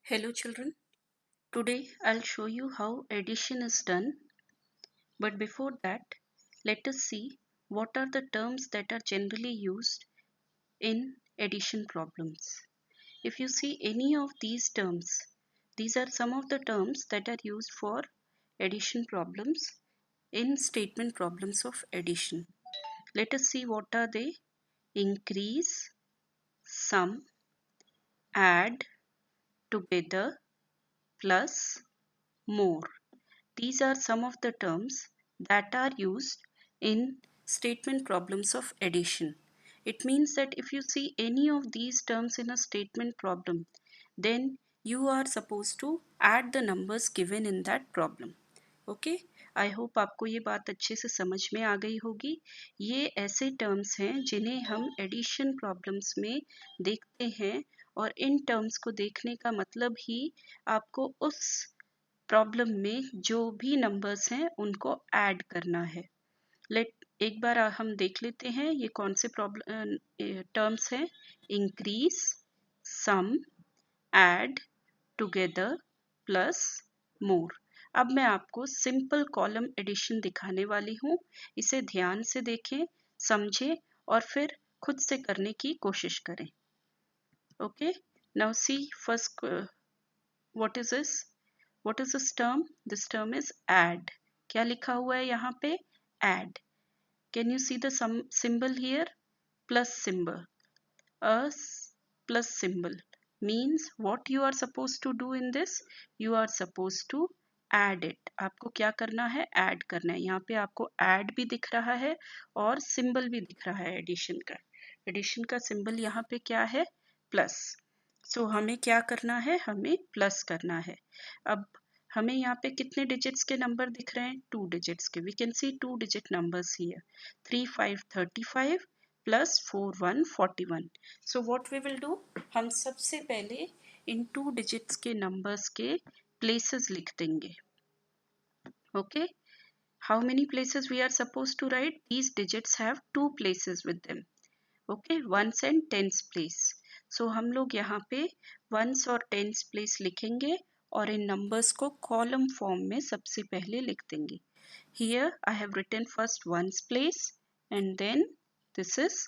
Hello children, today I'll show you how addition is done. But before that, let us see what are the terms that are generally used in addition problems. If you see any of these terms, these are some of the terms that are used for addition problems in statement problems of addition. Let us see what are they. Increase, sum, add, together, plus, more. These are some of the terms that are used in statement problems of addition. It means that if you see any of these terms in a statement problem, then you are supposed to add the numbers given in that problem. Okay, I hope आपको ये बात अच्छे से समझ में आ गई होगी. ये ऐसे टर्म्स हैं जिन्हें हम एडिशन प्रॉब्लम्स में देखते हैं और इन टर्म्स को देखने का मतलब ही आपको उस प्रॉब्लम में जो भी नंबर्स हैं उनको ऐड करना है. एक बार हम देख लेते हैं ये कौन से प्रॉब्लम टर्म्स हैं. इंक्रीज, सम, ऐड, टुगेदर, प्लस, मोर. अब मैं आपको सिंपल कॉलम एडिशन दिखाने वाली हूँ. इसे ध्यान से देखें, समझें और फिर खुद से करने की कोशिश करें. Okay, now see first, what is this? What is this term? This term is add. क्या लिखा हुआ है यहाँ पे? Add. Can you see the symbol here? Plus symbol. A plus symbol means what you are supposed to do in this? You are supposed to add it. आपको क्या करना है? Add करना है. यहाँ पे आपको add भी दिख रहा है और symbol भी दिख रहा है addition का. Addition का symbol यहाँ पे क्या है? Plus. सो हमें क्या करना है? हमें प्लस करना है. अब हमें यहाँ पे कितने डिजिट्स के नंबर दिख रहे हैं? 2 डिजिट्स के. We can see 2 digit numbers here. 3 5 35 plus 4 1 41. So what we will do, हम सबसे पहले इन 2 डिजिट्स के नंबर्स के प्लेसेस लिख देंगे. Okay, how many places we are supposed to write? These digits have 2 places with them. Okay, once and tens place. So हम लोग यहाँ पे वंस और टेंस प्लेस लिखेंगे और इन नंबर्स को कॉलम फॉर्म में सबसे पहले लिख देंगे. Here I have written first ones place and then this is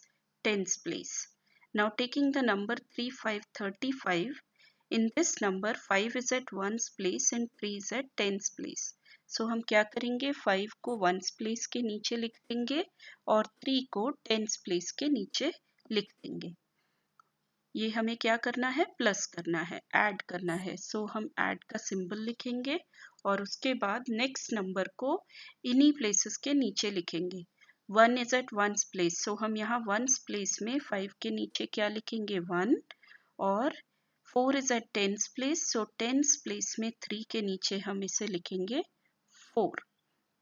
tens place. Now taking the number 3 5 35, in this number 5 is at ones place and 3 is at tens place. सो हम क्या करेंगे? 5 को ones place के नीचे लिख देंगे और 3 को टेंस प्लेस के नीचे लिख देंगे. ये हमें क्या करना है? प्लस करना है, ऐड करना है. सो हम ऐड का सिंबल लिखेंगे और उसके बाद नेक्स्ट नंबर को इन्हीं प्लेसेस के नीचे लिखेंगे. 1 is eight ones place, so हम यहाँ वंस प्लेस में 5 के नीचे क्या लिखेंगे? 1. और 4 is at tens place, so tens place में 3 के नीचे हम इसे लिखेंगे 4.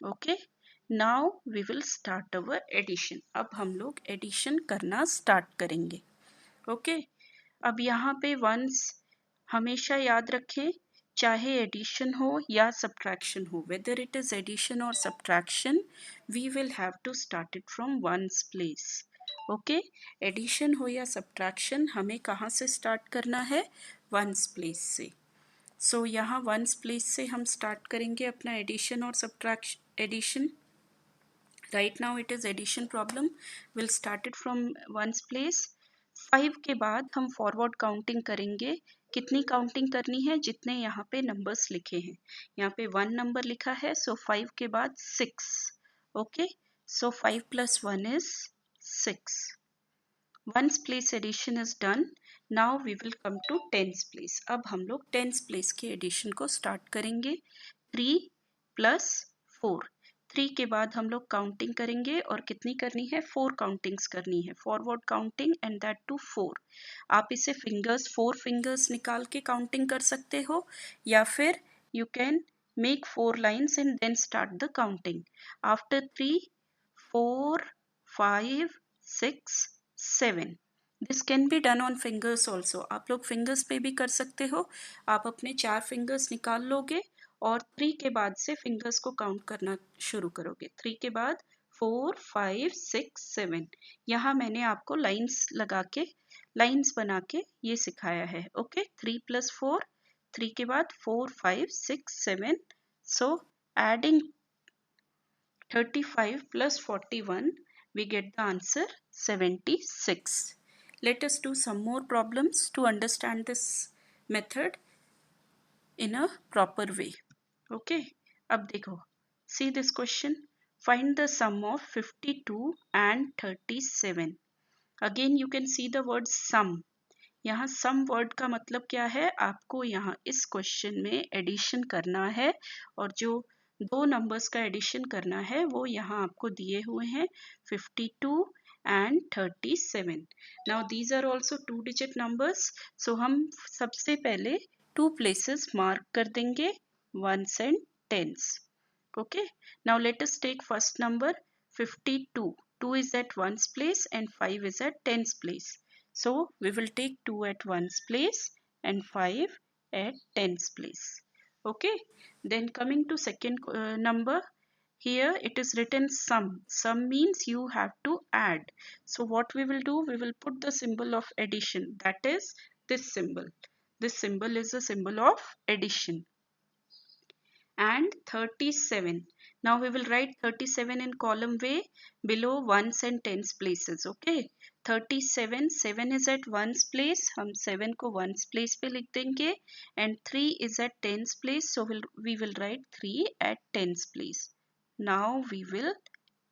Okay, now we will start our addition. अब हम लोग एडिशन करना स्टार्ट करेंगे. ओके, अब यहाँ पे वंस हमेशा याद रखें, चाहे एडिशन हो या सब्ट्रैक्शन हो, वेदर इट इज एडिशन और subtraction, we will have to start it from ones place. Okay, addition हो या सब्ट्रैक्शन हमें कहाँ से स्टार्ट करना है? वंस प्लेस से. सो यहाँ वंस प्लेस से हम स्टार्ट करेंगे अपना एडिशन और subtraction. Addition, right now it is addition problem. Will start it from ones place. 5 के बाद हम फॉरवर्ड काउंटिंग करेंगे. कितनी काउंटिंग करनी है? जितने यहाँ पे नंबर्स लिखे हैं. यहाँ पे 1 नंबर लिखा है, सो 5 के बाद 6. Okay, so 5 plus 1 is 6. Ones place addition is done. Now we will come to tens place. अब हम लोग tens place के addition को start करेंगे. 3 plus 4. 3 के बाद हम लोग काउंटिंग करेंगे और कितनी करनी है? 4 काउंटिंग्स करनी है. Forward counting and that too 4. आप इसे फिंगर्स, 4 फिंगर्स निकाल के काउंटिंग कर सकते हो या फिर you can make 4 lines and then start the counting. After 3, 4, 5, 6, 7. This can be done on fingers also. आप लोग फिंगर्स पे भी कर सकते हो. आप अपने 4 फिंगर्स निकाल लोगे और 3 के बाद से फिंगर्स को काउंट करना शुरू करोगे. 3 के बाद 4, 5, 6, 7. यहाँ मैंने आपको लाइंस लगा के, लाइंस बना के ये सिखाया है. ओके, 3 plus 4, 3 के बाद 4 5 6 7. So adding 35 plus 41, we get the answer 76. Let us do some more problems to understand this method in a proper way. Okay, अब देखो, see this question. Find the sum of 52 and 37. Again you can see the word sum. यहाँ some word का मतलब क्या है, आपको यहाँ इस क्वेश्चन में एडिशन करना है और जो दो नंबर्स का एडिशन करना है वो यहाँ आपको दिए हुए हैं 52 and 37. Now these are also two digit numbers, so हम सबसे पहले टू प्लेसेस मार्क कर देंगे, once and tens. Okay, now let us take first number 52. 2 is at ones place and 5 is at tens place. So we will take 2 at ones place and 5 at tens place. Okay, then coming to second number, here it is written sum. Sum means you have to add. So what we will do, we will put the symbol of addition, that is this symbol. This symbol is a symbol of addition. And 37. Now we will write 37 in column way below ones and tens places. Okay, 37, 7 is at ones place, हम 7 को ones place पे लिख देंगे, and 3 is at tens place, so we will write 3 at tens place. Now we will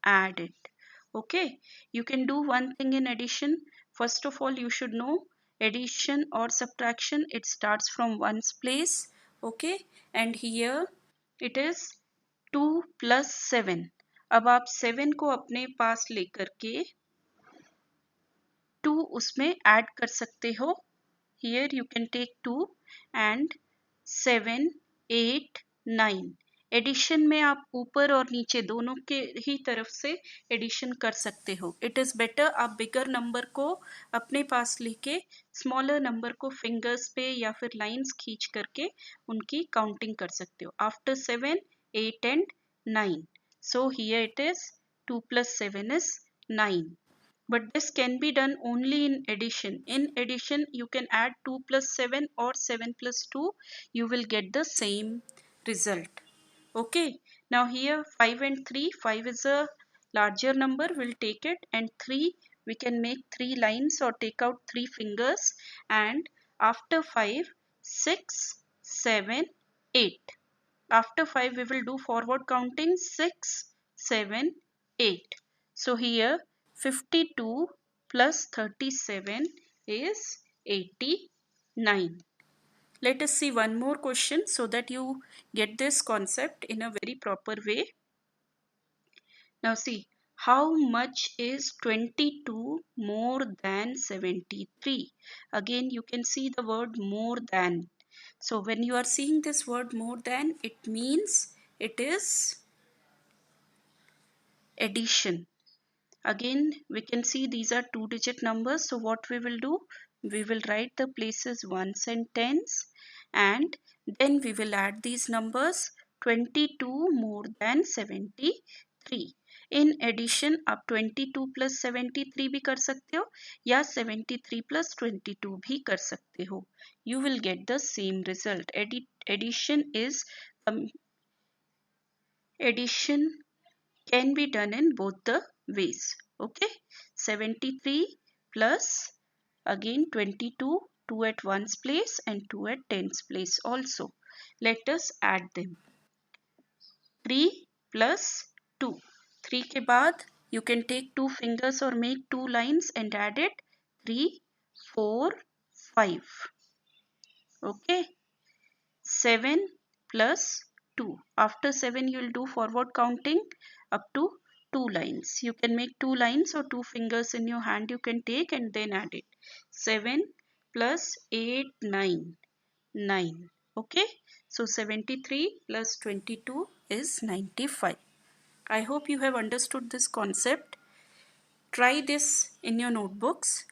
add it. Okay, you can do one thing in addition. First of all, you should know addition or subtraction, it starts from ones place. Okay, and here it is 2 plus 7. अब आप 7 को अपने पास लेकर के 2 उसमें add कर सकते हो. Here you can take 2 and 7 8 9. Addition में आप ऊपर और नीचे दोनों के ही तरफ से एडिशन कर सकते हो. इट इज़ बेटर आप बिगर नंबर को अपने पास लेके स्मॉलर नंबर को फिंगर्स पे या फिर लाइंस खींच करके उनकी काउंटिंग कर सकते हो. After 7 8 and 9. So here it is 2 plus 7 is 9. But this can be done only in addition. In addition, you can add 2 plus 7 or 7 plus 2. You will get the same result. Okay. Now here 5 and 3. 5 is a larger number. We'll take it. And 3, we can make 3 lines or take out 3 fingers. And after 5, 6, 7, 8. After 5, we will do forward counting 6, 7, 8. So here 52 plus 37 is 89. Let us see one more question so that you get this concept in a very proper way. Now see, how much is 22 more than 73? Again you can see the word more than. So when you are seeing this word more than, it means it is addition. Again we can see these are two digit numbers, so what we will do, we will write the places ones and tens and then we will add these numbers. 22 more than 73. In addition आप 22 plus 73 भी कर सकते हो या 73 plus 22 भी कर सकते हो. You will get the same result. Addition can be done in both the ways. Okay, 73 plus again 22, 2 at ones place and 2 at tens place also. Let us add them. 3 plus 2. 3 के बाद you can take 2 fingers or make 2 lines and add it. 3, 4, 5. Okay. 7 plus 2. After 7 you will do forward counting up to 2 lines. You can make 2 lines or 2 fingers in your hand you can take and then add it. 7 plus 8, 9. 9. Okay. So 73 plus 22 is 95. I hope you have understood this concept. Try this in your notebooks.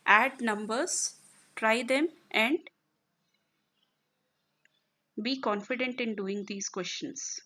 Add numbers. Try them and be confident in doing these questions.